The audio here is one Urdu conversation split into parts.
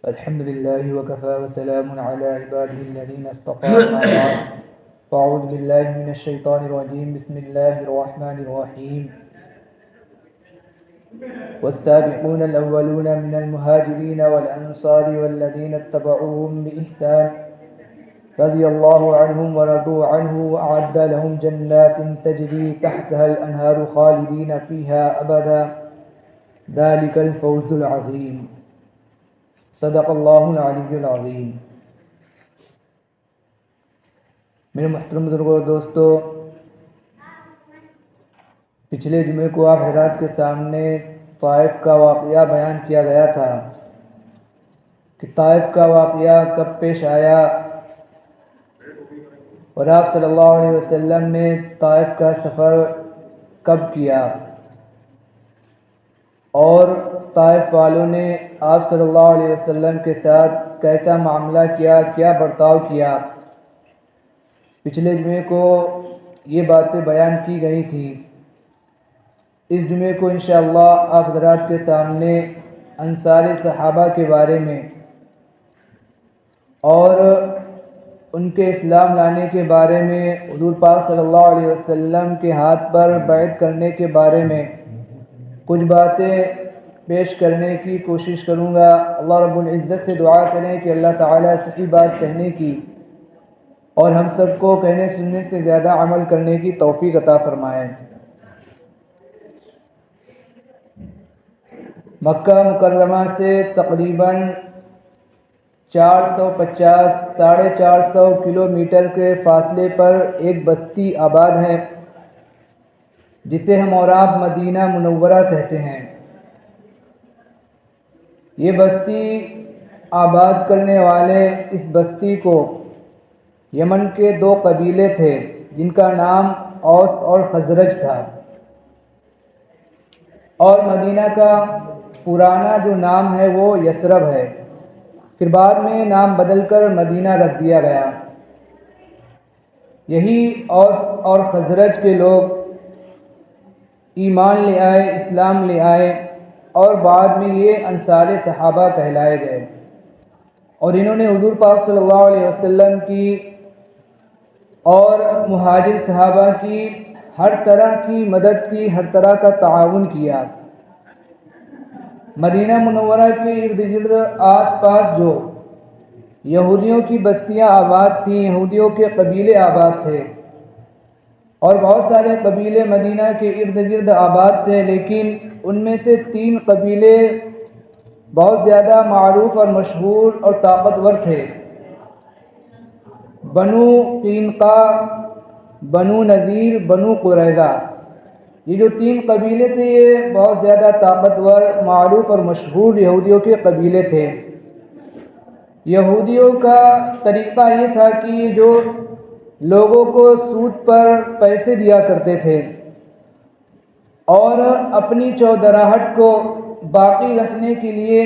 الحمد لله وكفى وسلام على عباده الذين اصطفى أما بعد فأعوذ بالله من الشيطان الرجيم بسم الله الرحمن الرحيم والسابقون الأولون من المهاجرين والأنصار والذين اتبعوهم بإحسان رضي الله عنهم ورضوا عنه وأعد لهم جنات تجري تحتها الأنهار خالدين فيها أبدا ذلك الفوز العظيم صدق اللہ العلی العظیم۔ میرے محترم بزرگوں اور دوستو، پچھلے جمعے کو آپ حضرات کے سامنے طائف کا واقعہ بیان کیا گیا تھا کہ طائف کا واقعہ کب پیش آیا اور آپ صلی اللہ علیہ وسلم نے طائف کا سفر کب کیا اور طائف والوں نے آپ صلی اللہ علیہ وسلم کے ساتھ کیسا معاملہ کیا، کیا برتاؤ کیا۔ پچھلے جمعے کو یہ باتیں بیان کی گئی تھیں۔ اس جمعے کو انشاءاللہ آپ حضرات کے سامنے انصار صحابہ کے بارے میں اور ان کے اسلام لانے کے بارے میں، حضور پاک صلی اللہ علیہ وسلم کے ہاتھ پر بیعت کرنے کے بارے میں کچھ باتیں پیش کرنے کی کوشش کروں گا۔ اللہ رب العزت سے دعا کریں کہ اللہ تعالیٰ صحیح بات کہنے کی اور ہم سب کو کہنے سننے سے زیادہ عمل کرنے کی توفیق عطا فرمائے۔ مکہ مکرمہ سے تقریباً 450 کلومیٹر کے فاصلے پر ایک بستی آباد ہے جسے ہم اور آپ مدینہ منورہ کہتے ہیں۔ یہ بستی آباد کرنے والے اس بستی کو یمن کے 2 قبیلے تھے جن کا نام اوس اور خزرج تھا، اور مدینہ کا پرانا جو نام ہے وہ یثرب ہے، پھر بعد میں نام بدل کر مدینہ رکھ دیا گیا۔ یہی اوس اور خزرج کے لوگ ایمان لے آئے، اسلام لے آئے اور بعد میں یہ انصار صحابہ کہلائے گئے، اور انہوں نے حضور پاک صلی اللہ علیہ وسلم کی اور مہاجر صحابہ کی ہر طرح کی مدد کی، ہر طرح کا تعاون کیا۔ مدینہ منورہ کے ارد گرد آس پاس جو یہودیوں کی بستیاں آباد تھیں، یہودیوں کے قبیلے آباد تھے، اور بہت سارے قبیلے مدینہ کے ارد گرد آباد تھے، لیکن ان میں سے 3 قبیلے بہت زیادہ معروف اور مشہور اور طاقتور تھے۔ بنو قینقاع، بنو نذیر، بنو قریظہ، یہ جو 3 قبیلے تھے یہ بہت زیادہ طاقتور، معروف اور مشہور یہودیوں کے قبیلے تھے۔ یہودیوں کا طریقہ یہ تھا کہ یہ جو لوگوں کو سود پر پیسے دیا کرتے تھے اور اپنی چودراہٹ کو باقی رکھنے کے لیے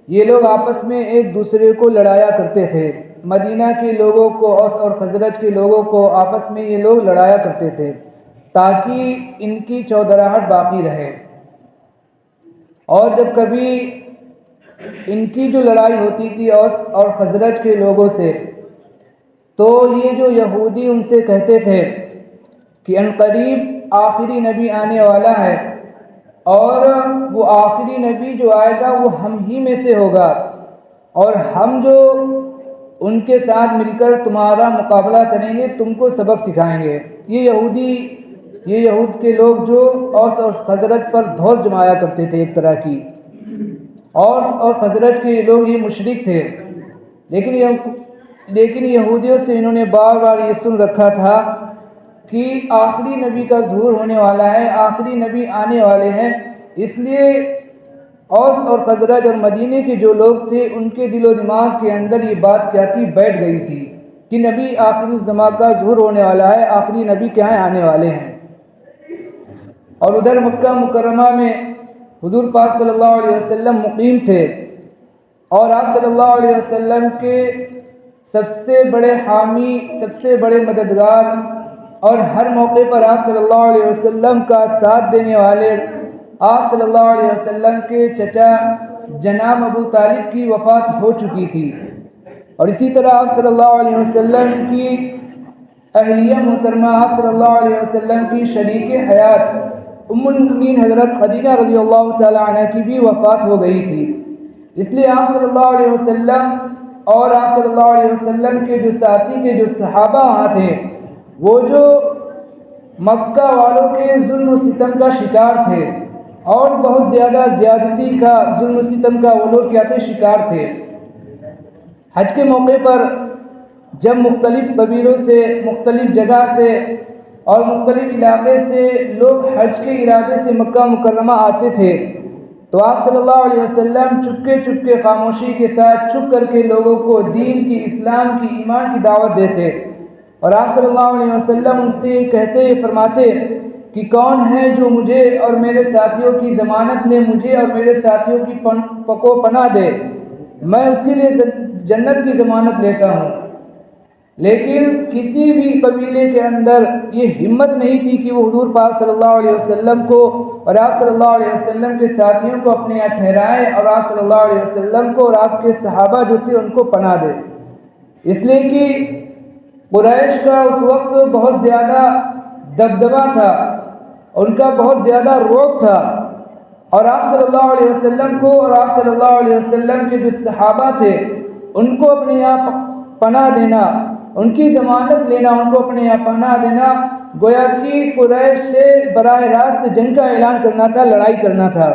یہ لوگ آپس میں ایک دوسرے کو لڑایا کرتے تھے۔ مدینہ کے لوگوں کو، اوس اور خزرج کے لوگوں کو آپس میں یہ لوگ لڑایا کرتے تھے تاکہ ان کی چودراہٹ باقی رہے، اور جب کبھی ان کی جو لڑائی ہوتی تھی اوس اور خزرج کے لوگوں سے، تو یہ جو یہودی ان سے کہتے تھے کہ عنقریب آخری نبی آنے والا ہے، اور وہ آخری نبی جو آئے گا وہ ہم ہی میں سے ہوگا، اور ہم جو ان کے ساتھ مل کر تمہارا مقابلہ کریں گے، تم کو سبق سکھائیں گے۔ یہ یہود کے لوگ جو اوس اور خزرج پر دھوس جمایا کرتے تھے ایک طرح کی۔ اوس اور خزرج کے لوگ یہ مشرک تھے، لیکن یہودیوں سے انہوں نے بار بار یہ سن رکھا تھا کہ آخری نبی کا ظہور ہونے والا ہے، آخری نبی آنے والے ہیں، اس لیے اوس اور خزرج اور مدینے کے جو لوگ تھے ان کے دل و دماغ کے اندر یہ بات کیا تھی، بیٹھ گئی تھی کہ نبی آخری الزمان کا ظہور ہونے والا ہے، آخری نبی کیا ہے، آنے والے ہیں۔ اور ادھر مکہ مکرمہ میں حضور پاک صلی اللہ علیہ وسلم مقیم تھے، اور آپ صلی اللہ علیہ وسلم کے سب سے بڑے حامی، سب سے بڑے مددگار، اور ہر موقع پر آپ صلی اللہ علیہ وسلم کا ساتھ دینے والے آپ صلی اللہ علیہ وسلم کے چچا جناب ابو طالب کی وفات ہو چکی تھی، اور اسی طرح آپ صلی اللہ علیہ وسلم کی اہلیہ محترمہ آپ صلی اللہ علیہ وسلم کی شریک حیات ام المؤمنین حضرت خدیجہ رضی اللہ تعالی عنہ کی بھی وفات ہو گئی تھی۔ اس لیے آپ صلی اللہ علیہ وسلم اور آپ صلی اللہ علیہ وسلم کے جو ساتھی کے جو صحابہ وہاں تھے، وہ جو مکہ والوں کے ظلم و ستم کا شکار تھے، اور بہت زیادہ زیادتی کا، ظلم و ستم کا وہ لوگ کیا تھے؟ شکار تھے۔ حج کے موقع پر جب مختلف قبیلوں سے، مختلف جگہ سے اور مختلف علاقے سے لوگ حج کے ارادے سے مکہ مکرمہ آتے تھے، تو آپ صلی اللہ علیہ وسلم چپکے خاموشی کے ساتھ چھپ کر کے لوگوں کو دین کی، اسلام کی، ایمان کی دعوت دیتے، اور آپ صلی اللہ علیہ وسلم ان سے کہتے، فرماتے کہ کون ہے جو مجھے اور میرے ساتھیوں کی ضمانت لے، مجھے اور میرے ساتھیوں کی کو پناہ دے، میں اس کے لیے جنت کی ضمانت لیتا ہوں۔ لیکن کسی بھی قبیلے کے اندر یہ ہمت نہیں تھی کہ وہ حضور پاک صلی اللہ علیہ وسلم کو اور آپ صلی اللہ علیہ وسلم کے ساتھیوں کو اپنے یہاں ٹھہرائے، اور آپ صلی اللہ علیہ وسلم کو اور آپ کے صحابہ جو تھے ان کو پناہ دے، اس لیے کہ قریش کا اس وقت بہت زیادہ دبدبہ تھا، ان کا بہت زیادہ رعب تھا، اور آپ صلی اللہ علیہ وسلم کو اور آپ صلی اللہ علیہ وسلم کے جو صحابہ تھے ان کو اپنے یہاں پناہ دینا، ان کی ضمانت لینا، ان کو اپنے یہاں پناہ دینا، گویا کہ قریش سے براہ راست جنگ کا اعلان کرنا تھا، لڑائی کرنا تھا۔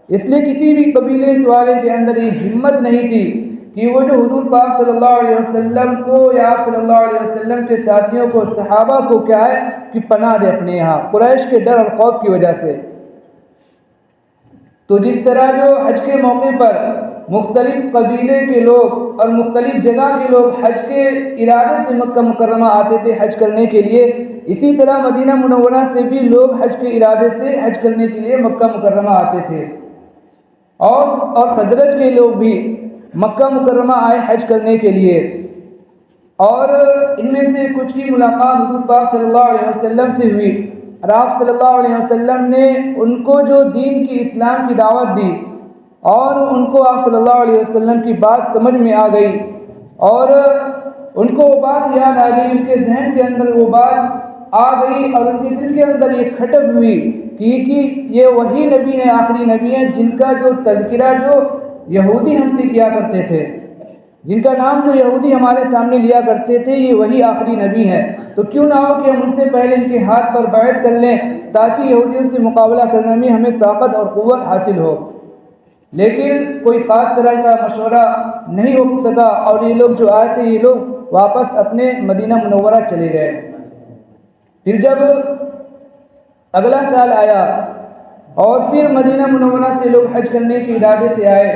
اس لیے کسی بھی قبیلے والے کے اندر یہ ہمت نہیں تھی کہ وہ جو حضور پاک صلی اللہ علیہ وسلم کو یا آپ صلی اللہ علیہ وسلم کے ساتھیوں کو، صحابہ کو کیا ہے کہ پناہ دے اپنے یہاں، قریش کے ڈر اور خوف کی وجہ سے۔ تو جس طرح جو حج کے موقع پر مختلف قبیلے کے لوگ اور مختلف جگہ کے لوگ حج کے ارادے سے مکہ مکرمہ آتے تھے حج کرنے کے لیے، اسی طرح مدینہ منورہ سے بھی لوگ حج کے ارادے سے حج کرنے کے لیے مکہ مکرمہ آتے تھے، اور خزرج کے لوگ بھی مکہ مکرمہ آئے حج کرنے کے لیے، اور ان میں سے کچھ کی ملاقات حضور پاک صلی اللہ علیہ وسلم سے ہوئی، اور آپ صلی اللہ علیہ وسلم نے ان کو جو دین کی، اسلام کی دعوت دی، اور ان کو آپ صلی اللہ علیہ وسلم کی بات سمجھ میں آ گئی، اور ان کو وہ بات یاد آ گئی، ان کے ذہن کے اندر وہ بات آ گئی، اور ان کے دل کے اندر یہ کھٹک ہوئی کہ یہ وہی نبی ہیں، آخری نبی ہیں جن کا جو تذکرہ جو یہودی ہم سے کیا کرتے تھے، جن کا نام جو یہودی ہمارے سامنے لیا کرتے تھے، یہ وہی آخری نبی ہیں، تو کیوں نہ ہو کہ ہم ان سے پہلے ان کے ہاتھ پر بیعت کر لیں تاکہ یہودیوں سے مقابلہ کرنے میں ہمیں طاقت اور قوت حاصل ہو۔ لیکن کوئی خاص طرح کا مشورہ نہیں ہو سکا، اور یہ لوگ جو آئے تھے یہ لوگ واپس اپنے مدینہ منورہ چلے گئے۔ پھر جب اگلا سال آیا اور پھر مدینہ منورہ سے لوگ حج کرنے کے ارادے سے آئے،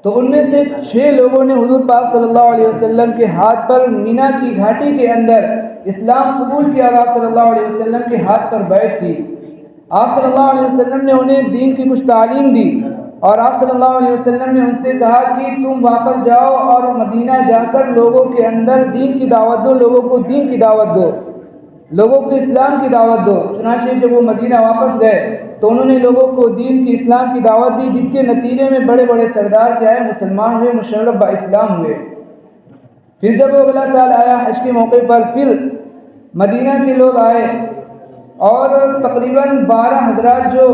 تو ان میں سے 6 لوگوں نے حضور پاک صلی اللہ علیہ وسلم کے ہاتھ پر مینا کی گھاٹی کے اندر اسلام قبول کیا، اور آپ صلی اللہ علیہ وسلم کے ہاتھ پر بیعت کی۔ آپ صلی اللہ علیہ وسلم نے انہیں دین کی کچھ تعلیم دی، اور آپ صلی اللہ علیہ وسلم نے ان سے کہا کہ تم واپس جاؤ اور مدینہ جا کر لوگوں کے اندر دین کی دعوت دو، لوگوں کو دین کی دعوت دو، لوگوں کو اسلام کی دعوت دو۔ چنانچہ جب وہ مدینہ واپس گئے تو انہوں نے لوگوں کو دین کی، اسلام کی دعوت دی، جس کے نتیجے میں بڑے بڑے سردار کیا ہے مسلمان ہوئے، مشرف با اسلام ہوئے۔ پھر جب وہ اگلا سال آیا حج کے موقع پر، پھر مدینہ کے لوگ آئے، اور تقریباً 12 حضرات جو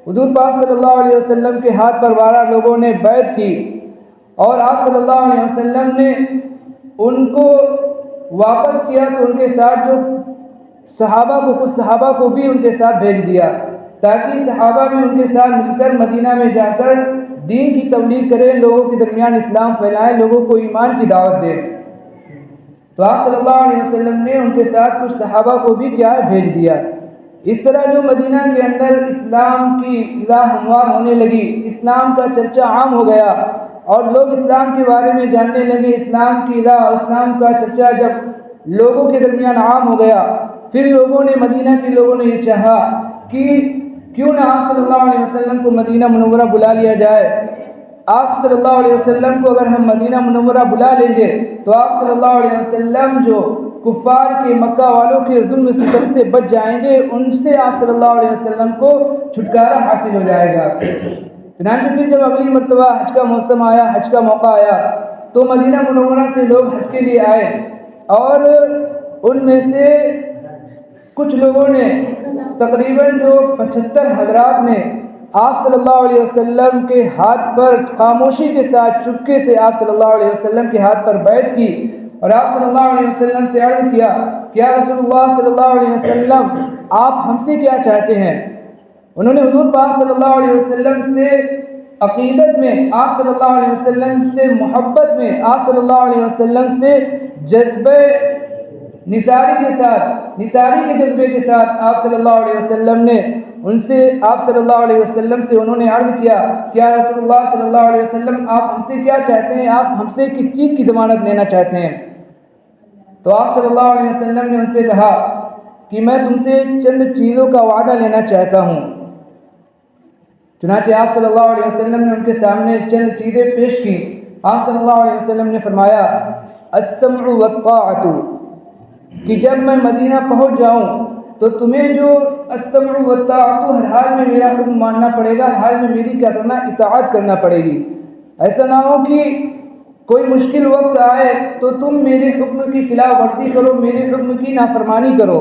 حضور پاک صلی اللہ علیہ وسلم کے ہاتھ پر 12 لوگوں نے بیعت کی، اور آپ صلی اللہ علیہ وسلم نے ان کو واپس کیا، تو ان کے ساتھ جو صحابہ کو، کچھ صحابہ کو بھی ان کے ساتھ بھیج دیا تاکہ صحابہ بھی ان کے ساتھ مل کر مدینہ میں جا کر دین کی تبلیغ کریں، لوگوں کے درمیان اسلام پھیلائیں، لوگوں کو ایمان کی دعوت دیں۔ تو آپ صلی اللہ علیہ وسلم نے ان کے ساتھ کچھ صحابہ کو بھی کیا ہے بھیج دیا۔ اس طرح جو مدینہ کے اندر اسلام کی راہ ہموار ہونے لگی، اسلام کا چرچا عام ہو گیا، اور لوگ اسلام کے بارے میں جاننے لگے، اسلام کی راہ اور اسلام کا چرچا جب لوگوں کے درمیان عام ہو گیا، پھر لوگوں نے، مدینہ کے لوگوں نے یہ چاہا کہ کیوں نہ آپ صلی اللہ علیہ وسلم کو مدینہ منورہ بلا لیا جائے۔ آپ صلی اللہ علیہ وسلم کو اگر ہم مدینہ منورہ بلا لیں گے تو آپ صلی اللہ علیہ وسلم جو کفار کے، مکہ والوں کے ظلم ستم سے بچ جائیں گے، ان سے آپ صلی اللہ علیہ وسلم کو چھٹکارا حاصل ہو جائے گا۔ چنانچہ پھر جب اگلی مرتبہ حج کا موسم آیا، حج کا موقع آیا، تو مدینہ منورہ سے لوگ حج کے لیے آئے، اور ان میں سے کچھ لوگوں نے تقریباً جو 75 حضرات نے آپ صلی اللہ علیہ وسلم کے ہاتھ پر خاموشی کے ساتھ چپکے سے آپ صلی اللہ علیہ وسلم کے ہاتھ پر بیعت کی، اور آپ صلی اللہ علیہ وسلم سے عرض کیا کہ یا رسول اللہ صلی اللہ علیہ وسلم آپ ہم سے کیا چاہتے ہیں؟ انہوں نے حضور پاک صلی اللہ علیہ وسلم سے عقیدت میں، آپ صلی اللہ علیہ وسلم سے محبت میں، آپ صلی اللہ علیہ وسلم سے جذبہ نثاری کے ساتھ، نثاری کے جذبے کے ساتھ آپ صلی اللہ علیہ وسلم نے ان سے، آپ صلی اللہ علیہ وسلم سے انہوں نے عرض کیا کہ یا رسول اللہ صلی اللہ علیہ وسلم آپ ہم سے کیا چاہتے ہیں؟ آپ ہم سے کس چیز کی ضمانت لینا چاہتے ہیں؟ تو آپ صلی اللہ علیہ وسلم نے ان سے کہا کہ میں تم سے چند چیزوں کا وعدہ لینا چاہتا ہوں۔ چنانچہ آپ صلی اللہ علیہ وسلم نے ان کے سامنے چند چیزیں پیش کی۔ آپ صلی اللہ علیہ وسلم نے فرمایا السمع والطاعۃ، کہ جب میں مدینہ پہنچ جاؤں تو تمہیں جو السمع والطاعۃ، ہر حال میں میرا حکم ماننا پڑے گا، ہر حال میں میری کیا کرنا، اطاعت کرنا پڑے گی۔ ایسا نہ ہو کہ کوئی مشکل وقت آئے تو تم میرے حکم کی خلاف ورزی کرو، میرے حکم کی نافرمانی کرو۔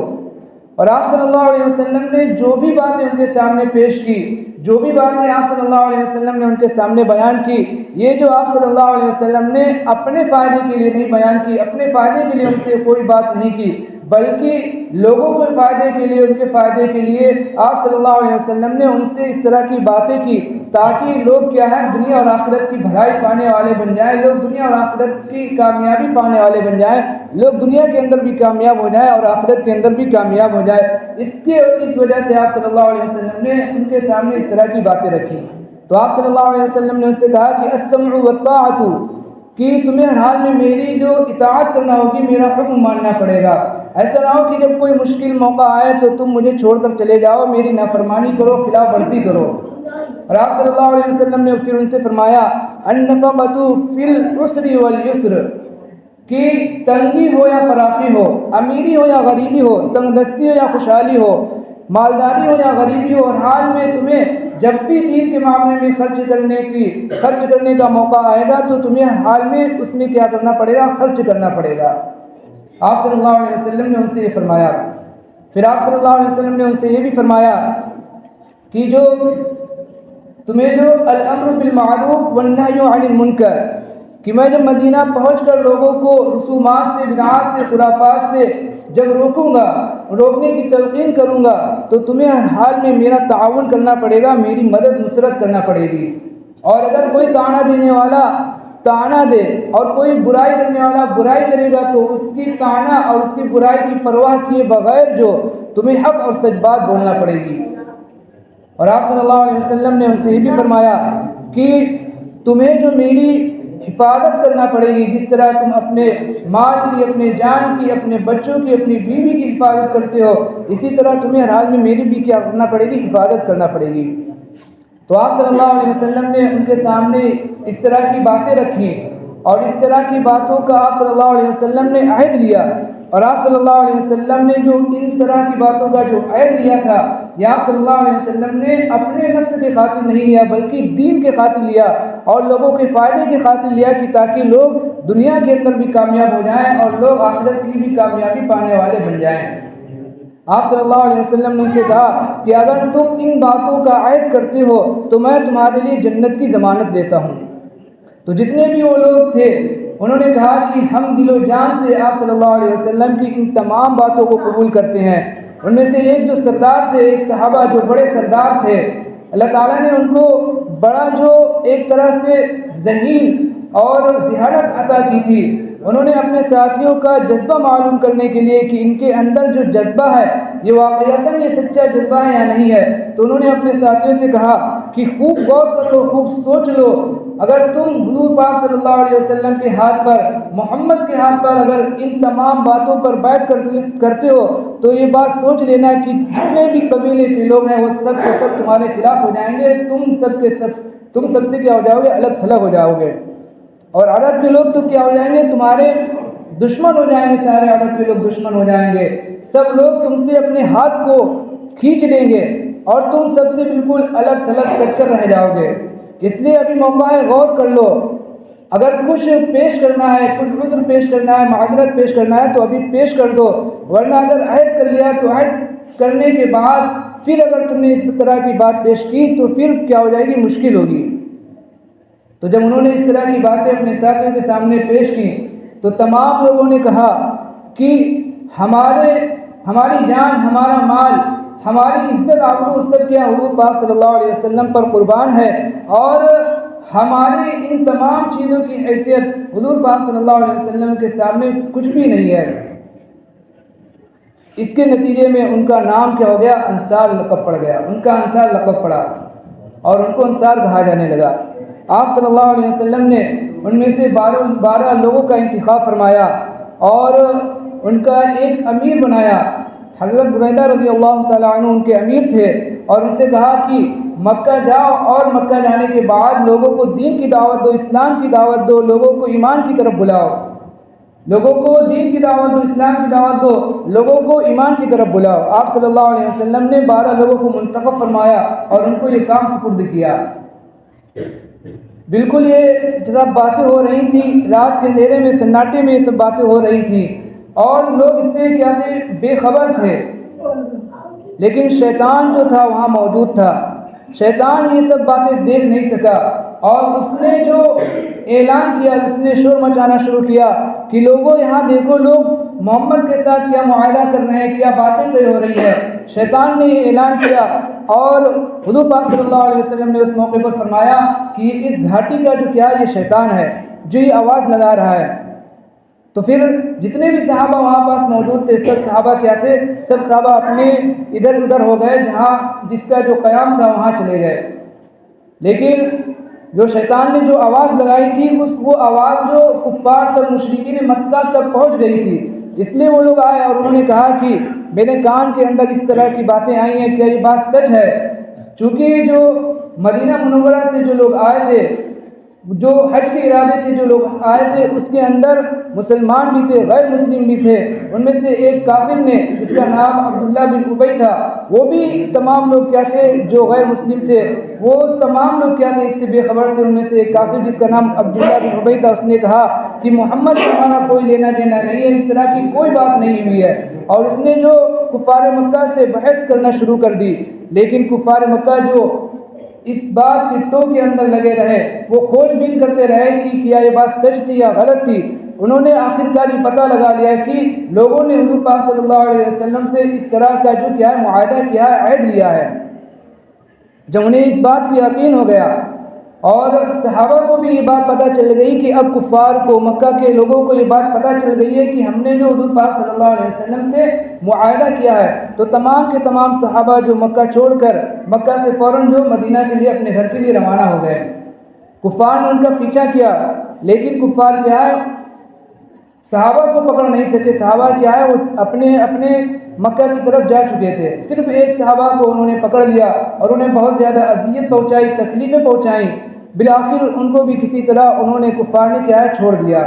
اور آپ صلی اللہ علیہ وسلم نے جو بھی باتیں ان کے سامنے پیش کی، جو بھی باتیں آپ صلی اللہ علیہ وسلم نے ان کے سامنے بیان کی، یہ جو آپ صلی اللہ علیہ وسلم نے اپنے فائدے کے لیے نہیں بیان کی، اپنے فائدے کے لیے ان سے کوئی بات نہیں کی، بلکہ لوگوں کے فائدے کے لیے، ان کے فائدے کے لیے آپ صلی اللہ علیہ وسلم نے ان سے اس طرح کی باتیں کی تاکہ لوگ کیا ہے، دنیا اور آخرت کی بھلائی پانے والے بن جائیں، لوگ دنیا اور آخرت کی کامیابی پانے والے بن جائیں، لوگ دنیا کے اندر بھی کامیاب ہو جائیں اور آخرت کے اندر بھی کامیاب ہو جائے۔ اس وجہ سے آپ صلی اللہ علیہ وسلم نے ان کے سامنے اس طرح کی باتیں رکھی۔ تو آپ صلی اللہ علیہ وسلم نے ان سے کہا کہ السمع والطاعۃ، کہ تمہیں ہر حال میں میری جو اطاعت کرنا ہوگی، میرا حکم ماننا پڑے گا۔ ایسا نہ ہو کہ جب کوئی مشکل موقع آئے تو تم مجھے چھوڑ کر چلے جاؤ، میری نافرمانی کرو، خلاف ورزی کرو۔ اور آپ صلی اللہ علیہ وسلم نے پھر ان سے فرمایا النفقۃ فی العسر والیسر، کہ تنگی ہو یا فراخی ہو، امیری ہو یا غریبی ہو، تنگ دستی ہو یا خوشحالی ہو، مالداری ہو یا غریبی ہو، ہر حال میں تمہیں جب بھی دین کے معاملے میں خرچ کرنے کا موقع آئے گا تو تمہیں ہر حال میں اس میں کیا کرنا پڑے گا، خرچ کرنا پڑے گا۔ آپ صلی اللہ علیہ وسلم نے ان سے یہ فرمایا۔ پھر آپ صلی اللہ علیہ وسلم نے ان سے یہ بھی فرمایا کہ جو تمہیں جو الامر بالمعروف والنہی عن المنکر، کہ میں جب مدینہ پہنچ کر لوگوں کو رسومات سے، بدعات سے، خرافات سے جب روکوں گا، روکنے کی تلقین کروں گا، تو تمہیں ہر حال میں میرا تعاون کرنا پڑے گا، میری مدد نصرت کرنا پڑے گی۔ اور اگر کوئی طعنہ دینے والا طعنہ دے اور کوئی برائی کرنے والا برائی کرے گا تو اس کی طعنہ اور اس کی برائی کی پرواہ کیے بغیر جو تمہیں حق اور سچ بات بولنا پڑے گی۔ اور آپ صلی اللہ علیہ وسلم نے ان سے یہ بھی فرمایا کہ تمہیں جو میری حفاظت کرنا پڑے گی، جس طرح تم اپنے مال کی، اپنے جان کی، اپنے بچوں کی، اپنی بیوی کی حفاظت کرتے ہو، اسی طرح تمہیں ہر حال میں میری بھی کیا کرنا پڑے گی، حفاظت کرنا پڑے گی۔ تو آپ صلی اللہ علیہ وسلم نے ان کے سامنے اس طرح کی باتیں رکھی، اور اس طرح کی باتوں کا آپ صلی اللہ علیہ وسلم نے عہد لیا۔ اور آپ صلی اللہ علیہ وسلم نے جو ان طرح کی باتوں کا جو عہد لیا تھا، یہ آپ صلی اللہ علیہ وسلم نے اپنے نفس کے خاطر نہیں لیا بلکہ دین کے خاطر لیا اور لوگوں کے فائدے کے خاطر لیا، کہ تاکہ لوگ دنیا کے اندر بھی کامیاب ہو جائیں اور لوگ آخرت کی بھی کامیابی پانے والے بن جائیں۔ آپ صلی اللہ علیہ وسلم نے ان سے کہا کہ اگر تم ان باتوں کا عہد کرتے ہو تو میں تمہارے لیے جنت کی ضمانت دیتا ہوں۔ تو جتنے بھی وہ لوگ تھے انہوں نے کہا کہ ہم دل و جان سے آپ صلی اللہ علیہ وسلم کی ان تمام باتوں کو قبول کرتے ہیں۔ ان میں سے ایک جو سردار تھے، ایک صحابہ جو بڑے سردار تھے، اللہ تعالیٰ نے ان کو بڑا جو ایک طرح سے ذہین اور ذہانت عطا کی تھی۔ انہوں نے اپنے ساتھیوں کا جذبہ معلوم کرنے کے لیے کہ ان کے اندر جو جذبہ ہے یہ واقعتاً یہ سچا جذبہ ہے یا نہیں ہے، تو انہوں نے اپنے ساتھیوں سے کہا کہ خوب غور کر لو، خوب سوچ لو، اگر تم حضور پاک صلی اللہ علیہ وسلم کے ہاتھ پر، محمد کے ہاتھ پر اگر ان تمام باتوں پر بیعت کرتے ہو تو یہ بات سوچ لینا کہ جتنے بھی قبیلے کے لوگ ہیں وہ سب کے سب تمہارے خلاف ہو جائیں گے، تم سب سے کیا ہو جاؤ گے، الگ تھلگ ہو جاؤ گے، اور عرب کے لوگ تو کیا ہو جائیں گے، تمہارے دشمن ہو جائیں گے، سارے عرب کے لوگ دشمن ہو جائیں گے، سب لوگ تم سے اپنے ہاتھ کو کھینچ لیں گے اور تم سب سے بالکل الگ تھلگ کٹ کر رہ جاؤ گے۔ اس لیے ابھی موقع ہے، غور کر لو، اگر کچھ پیش کرنا ہے، کچھ عذر پیش کرنا ہے، معذرت پیش کرنا ہے تو ابھی پیش کر دو، ورنہ اگر عہد کر لیا تو عہد کرنے کے بعد پھر اگر تم نے اس طرح کی بات پیش کی تو پھر کیا ہو جائے گی، مشکل ہوگی۔ تو جب انہوں نے اس طرح کی باتیں اپنے ساتھیوں کے سامنے پیش کی تو تمام لوگوں نے کہا کہ ہماری جان، ہمارا مال، ہماری عزت آبرو سب کیا حضور پاک صلی اللہ علیہ وسلم پر قربان ہے، اور ہماری ان تمام چیزوں کی حیثیت حضور پاک صلی اللہ علیہ وسلم کے سامنے کچھ بھی نہیں ہے۔ اس کے نتیجے میں ان کا نام کیا ہو گیا، انصار لقب پڑ گیا، ان کا انصار لقب پڑا اور ان کو انصار کہا جانے لگا۔ آپ صلی اللہ علیہ وسلم نے ان میں سے 12 لوگوں کا انتخاب فرمایا اور ان کا ایک امیر بنایا۔ حضرت بریدہ رضی اللہ تعالیٰ عنہ ان کے امیر تھے، اور ان سے کہا کہ مکہ جاؤ اور مکہ جانے کے بعد لوگوں کو دین کی دعوت دو، اسلام کی دعوت دو، لوگوں کو ایمان کی طرف بلاؤ، لوگوں کو دین کی دعوت دو، اسلام کی دعوت دو، لوگوں کو ایمان کی طرف بلاؤ۔ آپ صلی اللہ علیہ وسلم نے 12 لوگوں کو منتخب فرمایا اور ان کو یہ کام سپرد کیا۔ بالکل یہ جب باتیں ہو رہی تھیں، رات کے اندھیرے میں، سناٹے میں یہ سب باتیں ہو رہی تھیں اور لوگ اس سے کیا تھے، بے خبر تھے، لیکن شیطان جو تھا وہاں موجود تھا۔ شیطان یہ سب باتیں دیکھ نہیں سکا اور اس نے جو اعلان کیا، اس نے شور مچانا شروع کیا کہ لوگوں یہاں دیکھو، لوگ محمد کے ساتھ کیا معاہدہ کر رہے ہیں، کیا باتیں طے ہو رہی ہے۔ شیطان نے یہ اعلان کیا اور حضور پاک صلی اللہ علیہ وسلم نے اس موقع پر فرمایا کہ اس گھاٹی کا جو کیا، یہ شیطان ہے جو یہ آواز لگا رہا ہے۔ تو پھر جتنے بھی صحابہ وہاں پاس موجود تھے، سب صحابہ کیا تھے، سب صحابہ اپنے ادھر ادھر ہو گئے، جہاں جس کا جو قیام تھا وہاں چلے گئے۔ لیکن جو شیطان نے جو آواز لگائی تھی، وہ آواز جو کفار تک، مشرکین مکہ تک پہنچ گئی تھی، اس لیے وہ لوگ آئے اور انہوں نے کہا کہ میرے کان کے اندر اس طرح کی باتیں آئی ہیں، کیا یہ بات سچ ہے؟ چونکہ جو مدینہ منورہ سے جو لوگ آئے تھے، جو حج کے ارادے سے جو لوگ آئے تھے، اس کے اندر مسلمان بھی تھے، غیر مسلم بھی تھے۔ ان میں سے ایک کافر نے، جس کا نام عبداللہ بن ابی تھا، وہ بھی تمام لوگ کیا تھے جو غیر مسلم تھے، وہ تمام لوگ کیا تھے، اس سے بے خبر تھے۔ ان میں سے ایک کافر جس کا نام عبداللہ بن ابی تھا، اس نے کہا کہ محمد سے ہمارا کوئی لینا دینا نہیں ہے، اس طرح کی کوئی بات نہیں ہوئی ہے، اور اس نے جو کفار مکہ سے بحث کرنا شروع کر دی۔ لیکن کفار مکہ جو اس بات کی ٹو کے اندر لگے رہے، وہ کھوج بین کرتے رہے کہ کیا یہ بات سچ تھی یا غلط تھی۔ انہوں نے آخرکار یہ پتہ لگا لیا کہ لوگوں نے حضور پاک صلی اللہ علیہ وسلم سے اس طرح کا جو کیا ہے، معاہدہ کیا ہے، عہد لیا ہے۔ جب انہیں اس بات کی یقین ہو گیا اور صحابہ کو بھی یہ بات پتہ چل گئی کہ اب کفار کو، مکہ کے لوگوں کو یہ بات پتہ چل گئی ہے کہ ہم نے جو حضور پاک صلی اللہ علیہ وسلم سے معاہدہ کیا ہے، تو تمام کے تمام صحابہ جو مکہ چھوڑ کر مکہ سے فوراً جو مدینہ کے لیے، اپنے گھر کے لیے روانہ ہو گئے۔ کفار نے ان کا پیچھا کیا، لیکن کفار کیا ہے، صحابہ کو پکڑ نہیں سکے۔ صحابہ کیا ہے، وہ اپنے مکہ کی طرف جا چکے تھے۔ صرف ایک صحابہ کو انہوں نے پکڑ لیا اور انہیں بہت زیادہ اذیت پہنچائی، تکلیفیں پہنچائیں۔ بالآخر ان کو بھی کسی طرح انہوں نے، کفار نے کیا ہے، چھوڑ دیا۔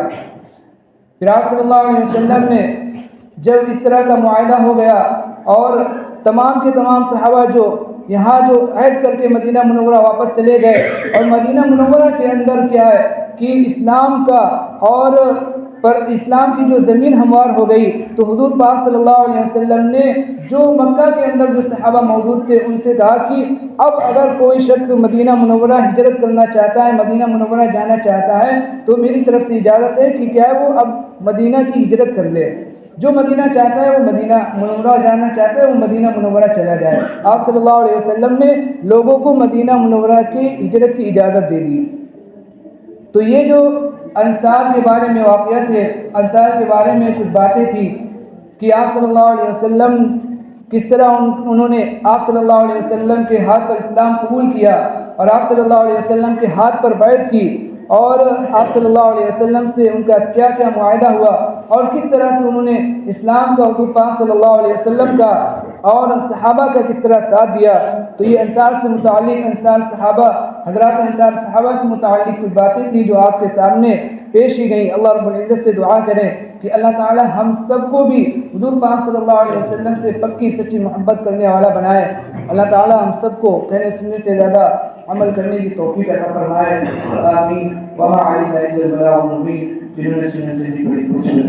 پھر آپ صلی اللہ علیہ وسلم نے جب اس طرح کا معاہدہ ہو گیا اور تمام کے تمام صحابہ جو یہاں جو عہد کر کے مدینہ منورہ واپس چلے گئے، اور مدینہ منورہ کے اندر کیا ہے کہ اسلام کا اور پر اسلام کی جو زمین ہموار ہو گئی، تو حضور پاک صلی اللہ علیہ وسلم نے جو مکہ کے اندر جو صحابہ موجود تھے ان سے کہا کہ اب اگر کوئی شخص مدینہ منورہ ہجرت کرنا چاہتا ہے، مدینہ منورہ جانا چاہتا ہے، تو میری طرف سے اجازت ہے کہ کیا ہے، وہ اب مدینہ کی ہجرت کر لے۔ جو مدینہ چاہتا ہے، وہ مدینہ منورہ جانا چاہتا ہے، وہ مدینہ منورہ چلا جائے۔ آپ صلی اللہ علیہ وسلم نے لوگوں کو مدینہ منورہ کی ہجرت کی اجازت دے دی۔ تو یہ جو انصار کے بارے میں واقعہ تھے، انصار کے بارے میں کچھ باتیں تھیں کہ آپ صلی اللہ علیہ وسلم کس طرح انہوں نے آپ صلی اللہ علیہ وسلم کے ہاتھ پر اسلام قبول کیا، اور آپ صلی اللہ علیہ وسلم کے ہاتھ پر بیعت کی، اور آپ صلی اللہ علیہ وسلم سے ان کا کیا کیا معاہدہ ہوا، اور کس طرح سے انہوں نے اسلام کا، حضور پاک صلی اللہ علیہ وسلم کا اور صحابہ کا کس طرح ساتھ دیا۔ تو یہ انصار سے متعلق، انصار صحابہ، حضرات انصار صحابہ سے متعلق کچھ باتیں تھیں جو آپ کے سامنے پیش کی گئیں۔ اللہ رب العزت سے دعا کریں کہ اللہ تعالی ہم سب کو بھی حضور پاک صلی اللہ علیہ وسلم سے پکی سچی محبت کرنے والا بنائے۔ اللہ تعالی ہم سب کو کہنے سننے سے زیادہ عمل کرنے کی توفیق عطا فرمائے. آمین. وما علینا الا البلاغ المبین. جنہوں نے سنت